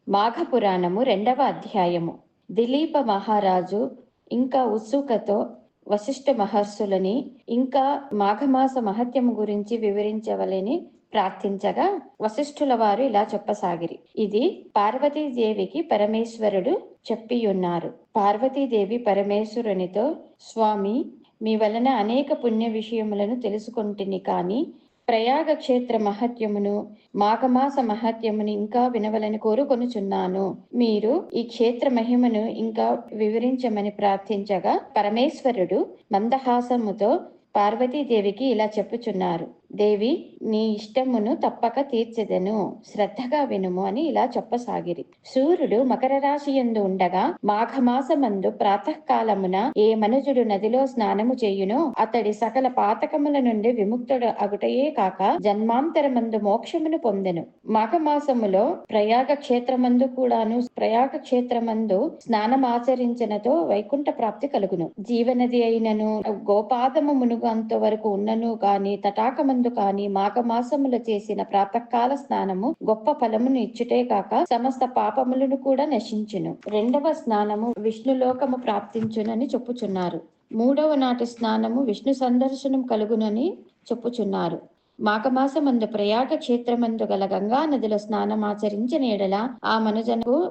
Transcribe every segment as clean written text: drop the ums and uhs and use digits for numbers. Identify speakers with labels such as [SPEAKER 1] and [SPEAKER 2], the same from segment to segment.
[SPEAKER 1] మాఘ పురాణము 2వ అధ్యాయము. దిలీప మహారాజు ఇంకా ఉత్సుకతో వశిష్ఠ మహర్షులని ఇంకా మాఘమాస మహత్యము గురించి వివరించవలని ప్రార్థించగా వశిష్ఠుల వారు ఇలా చెప్పసాగిరి. ఇది పార్వతీదేవికి పరమేశ్వరుడు చెప్పియున్నారు. పార్వతీదేవి పరమేశ్వరునితో, స్వామి, మీ వలన అనేక పుణ్య విషయములను తెలుసుకొంటిని, కాని ప్రయాగ క్షేత్ర మహత్యమును మాఘమాస మహత్యమును ఇంకా వినవలని కోరుకొనుచున్నాను. మీరు ఈ క్షేత్ర మహిమను ఇంకా వివరించమని ప్రార్థించగా పరమేశ్వరుడు మందహాసముతో పార్వతీదేవికి ఇలా చెప్పుచున్నారు. దేవి, నీ ఇష్టమును తప్పక తీర్చెదను, శ్రద్ధగా వినుము అని ఇలా చెప్పసాగిరి. సూర్యుడు మకర రాశి యందు ఉండగా మాఘమాసమందు ప్రాతకాలమున ఏ మనుజుడు నదిలో స్నానము చేయునో అతడి సకల పాతకముల నుండి విముక్తుడు అగుటయే కాక జన్మాంతరమందు మోక్షమును పొందెను. మాఘమాసములో ప్రయాగ క్షేత్రమందు స్నానమాచరించినతో వైకుంఠ ప్రాప్తి కలుగును. జీవనది అయినను గోపాదము మునుగు అంతవరకు ఉన్నను కాని తటాకమందు కాని మాఘమాసములో చేసిన ప్రాతకాల స్నానము గొప్ప ఫలమును ఇచ్చుటే కాక సమస్త పాపములను కూడా నశించును. 2వ స్నానము విష్ణులోకము ప్రాప్తించునని చెప్పుచున్నారు. 3వ నాటి స్నానము విష్ణు సందర్శనం కలుగునని చెప్పుచున్నారు. మాఘమాసమందు ప్రయాగ క్షేత్రమందు గల గంగా నదిలో స్నానమాచరించిన ఎడల ఆ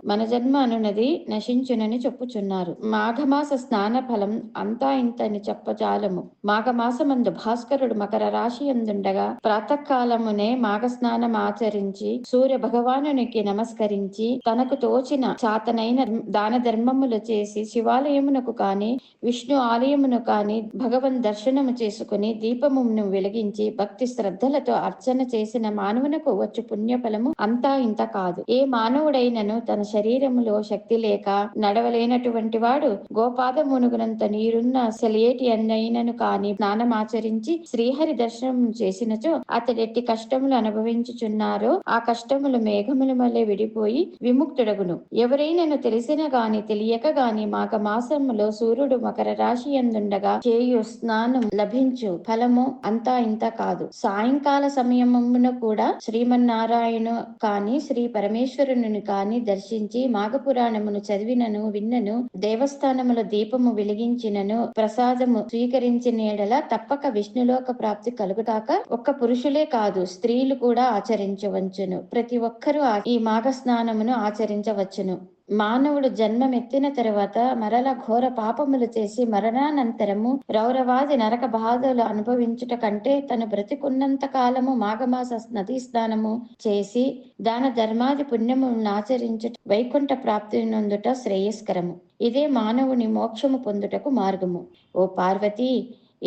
[SPEAKER 1] మన జన్మ అనునది నశించునని చెప్పుచున్నారు. మాఘమాస స్నాన ఫలం అంతా ఇంతని చెప్పజాలము. మాఘమాసమందు భాస్కరుడు మకర రాశి యందుండగా ప్రాతకాలమునే మాఘ స్నానం ఆచరించి సూర్య భగవానునికి నమస్కరించి తనకు తోచిన చాతనైన దాన ధర్మములు చేసి శివాలయమునకు కాని విష్ణు ఆలయమును కాని భగవన్ దర్శనము చేసుకుని దీపమును వెలిగించి భక్తి శ్రద్ధలతో అర్చన చేసిన మానవునకు వచ్చు పుణ్యఫలము అంతా ఇంత కాదు. ఏ మానవుడైనను తన శరీరములో శక్తి లేక నడవలేనటువంటి వాడు గోపాదమునుగునంత నీరున్న సెలియేటి అన్నైనను కాని స్నానమాచరించి శ్రీహరి దర్శనం చేసినచో అతడెట్టి కష్టములు అనుభవించుచున్నారో ఆ కష్టములు మేఘముల వలె విడిపోయి విముక్తుడగును. ఎవరైనను తెలిసిన గాని తెలియక గాని మాఘమాసములో సూర్యుడు మకర రాశి యందుండగా చేయు స్నానం లభించు ఫలము అంతా ఇంత కాదు. సాయంకాల సమయమున కూడా శ్రీమన్నారాయణ కాని శ్రీ పరమేశ్వరుని కాని దర్శించి మాఘపురాణమును చదివినను విన్నను దేవస్థానముల దీపము వెలిగించినను ప్రసాదము స్వీకరించిన ఎడల తప్పక విష్ణులోక ప్రాప్తి కలుగుతాక ఒక్క పురుషులే కాదు స్త్రీలు కూడా ఆచరించవచ్చును. ప్రతి ఒక్కరూ ఈ మాఘ స్నానమును ఆచరించవచ్చును. మానవుడు జన్మమెత్తిన తరువాత మరల ఘోర పాపములు చేసి మరణానంతరము రౌరవాది నరక బాధలు అనుభవించుట కంటే తను బ్రతికున్నంత కాలము మాఘమాస నదీ స్నానము చేసి దాన ధర్మాది పుణ్యములను ఆచరించుట వైకుంఠ ప్రాప్తి నొందుట శ్రేయస్కరము. ఇదే మానవుని మోక్షము పొందుటకు మార్గము. ఓ పార్వతి,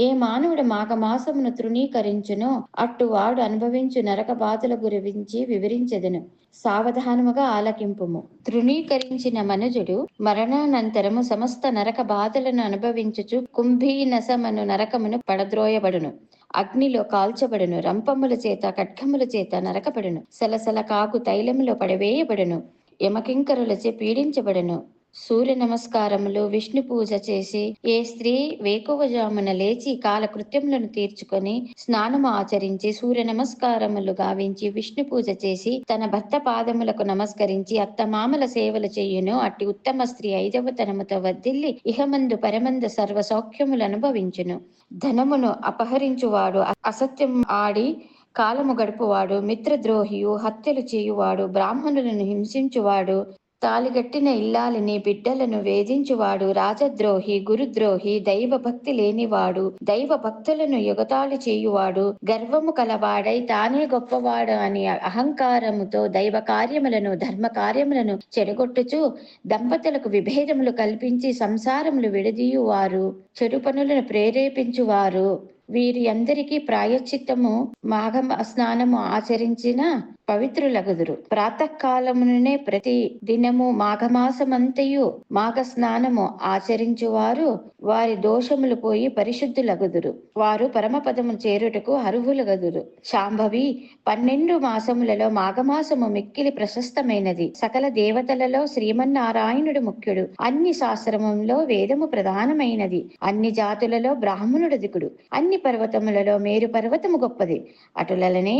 [SPEAKER 1] ఏ మానవుడు మాఘమాసమును తృణీకరించునో అట్టువాడు అనుభవించు నరక బాధల గురించి వివరించెదను. సావధానముగా ఆలకింపుము. తృణీకరించిన మనుజుడు మరణానంతరము సమస్త నరక బాధలను అనుభవించుచు కుంభీనసమను నరకమును పడద్రోయబడును, అగ్నిలో కాల్చబడును, రంపముల చేత ఖడ్గముల చేత నరకబడును, సలసల కాకు తైలములో పడవేయబడును, యమకింకరులచే పీడించబడును. సూర్య నమస్కారములు విష్ణు పూజ చేసి ఏ స్త్రీ వేకువజామున లేచి కాలకృత్యములను తీర్చుకొని స్నానము ఆచరించి సూర్య నమస్కారములు గావించి విష్ణు పూజ చేసి తన భర్త పాదములకు నమస్కరించి అత్తమామల సేవలు చేయును అట్టి ఉత్తమ స్త్రీ 5వ తనముతో వర్ధిల్లి ఇహమందు పరమందు సర్వ సౌఖ్యములు అనుభవించును. ధనమును అపహరించువాడు, అసత్యం ఆడి కాలము గడుపువాడు, మిత్రద్రోహియు, హత్యలు చేయువాడు, బ్రాహ్మణులను హింసించువాడు, తాలిగట్టిన ఇల్లాలిని బిడ్డలను వేధించువాడు, రాజద్రోహి, గురుద్రోహి, దైవ భక్తి లేనివాడు, దైవ భక్తులను ఎగతాళి చేయువాడు, గర్వము కలవాడై తానే గొప్పవాడు అని అహంకారముతో దైవ కార్యములను ధర్మ కార్యములను చెడగొట్టుచు దంపతులకు విభేదములు కల్పించి సంసారములు విడదీయువారు, చెడు పనులను ప్రేరేపించువారు, వీరి అందరికీ ప్రాయశ్చిత్తము మాఘ స్నానము ఆచరించిన పవిత్రులగుదురు. ప్రాతకాలమునే ప్రతి దినము మాఘమాసమంతయు మాఘ స్నానము ఆచరించువారు వారి దోషములు పోయి పరిశుద్ధులగుదురు. వారు పరమపదము చేరుటకు అర్హులగుదురు. శాంభవి, 12 మాసములలో మాఘమాసము మిక్కిలి ప్రశస్తమైనది. సకల దేవతలలో శ్రీమన్నారాయణుడు ముఖ్యుడు. అన్ని శాస్త్రములలో వేదము ప్రధానమైనది. అన్ని జాతులలో బ్రాహ్మణుడు దిగుడు. అన్ని పర్వతములలో మేరు పర్వతము గొప్పది. అటులనే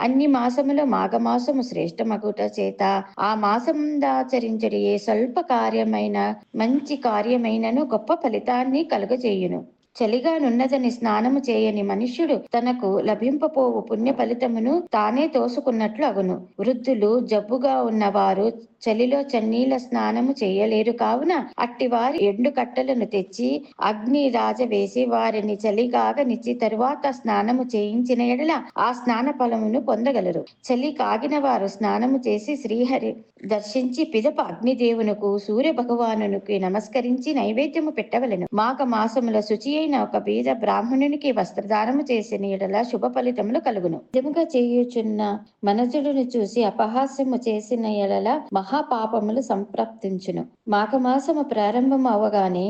[SPEAKER 1] అన్ని మాసములో మాఘ మాఘమాసము శ్రేష్టమగుట చేత ఆ మాసముందాచరించడి ఏ స్వల్ప కార్యమైన మంచి కార్యమైనను గొప్ప ఫలితాన్ని కలుగజేయును. చలిగానున్నదని స్నానము చేయని మనుష్యుడు తనకు లభింపపోవు పుణ్య ఫలితమును తానే తోసుకున్నట్లు అగును. వృద్ధులు జబ్బుగా ఉన్నవారు చలిలో చన్నీళ్ల స్నానము చేయలేరు కావున అట్టి వారి ఎండు కట్టెలను తెచ్చి అగ్ని రాజవేసి వారిని చలిగాగనిచ్చి తరువాత స్నానము చేయించిన ఎడల ఆ స్నాన ఫలమును పొందగలరు. చలి కాగిన వారు స్నానము చేసి శ్రీహరి దర్శించి పిదప అగ్నిదేవునకు సూర్య భగవానునికి నమస్కరించి నైవేద్యము పెట్టవలెను. మాఘ మాసముల శుచి అయిన ఒక బీద బ్రాహ్మణునికి వస్త్రదానము చేసిన ఎడల శుభ ఫలితములు కలుగును. నిజముగా చేయుచున్న మనజుడును చూసి అపహాస్యము చేసిన ఎడల మహాపాపములు సంప్రాప్తించును. మాఘమాసము ప్రారంభం అవగానే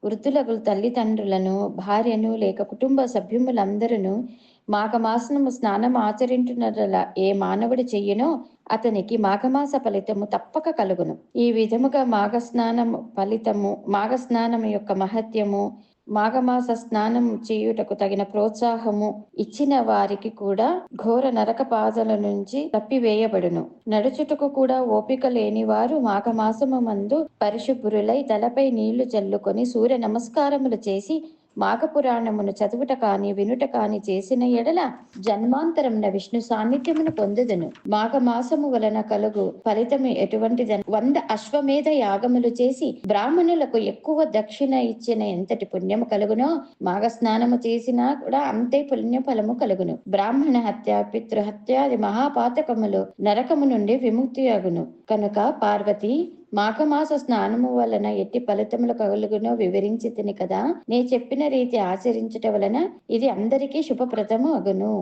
[SPEAKER 1] వృద్ధులకు తల్లిదండ్రులను, భార్యను లేక కుటుంబ సభ్యులందరూ మాఘమాసము స్నానం ఆచరించున్నట్ల ఏ మానవుడు చెయ్యనో అతనికి మాఘమాస ఫలితము తప్పక కలుగును. ఈ విధముగా మాఘస్నానము యొక్క మహత్యము, మాఘమాస స్నానం చేయుటకు తగిన ప్రోత్సాహము ఇచ్చిన వారికి కూడా ఘోర నరక బాధల నుంచి తప్పివేయబడును. నడుచుటకు కూడా ఓపిక లేని వారు మాఘమాసము మందు పరిశుభ్రులై తలపై నీళ్లు చల్లుకొని సూర్య నమస్కారములు చేసి మాఘపురాణమును చదువుట కాని వినుట కాని చేసిన ఎడల జన్మాంతరమున విష్ణు సాన్నిధ్యమును పొందుదును. మాఘమాసము వలన కలుగు ఫలితము ఎటువంటిదని 100 అశ్వమేధ యాగములు చేసి బ్రాహ్మణులకు ఎక్కువ దక్షిణ ఇచ్చిన ఎంతటి పుణ్యము కలుగునో మాఘ స్నానము చేసినా కూడా అంతే పుణ్య ఫలము కలుగును. బ్రాహ్మణ హత్య, పితృహత్యాది మహాపాతకములు నరకము నుండి విముక్తి అగును. కనుక పార్వతి, మాఘమాస స్నానము వలన ఎట్టి ఫలితములు కలుగునో వివరించి తిని కదా, నే చెప్పిన రీతి ఆచరించుట వలన ఇది అందరికీ శుభప్రదము అగును.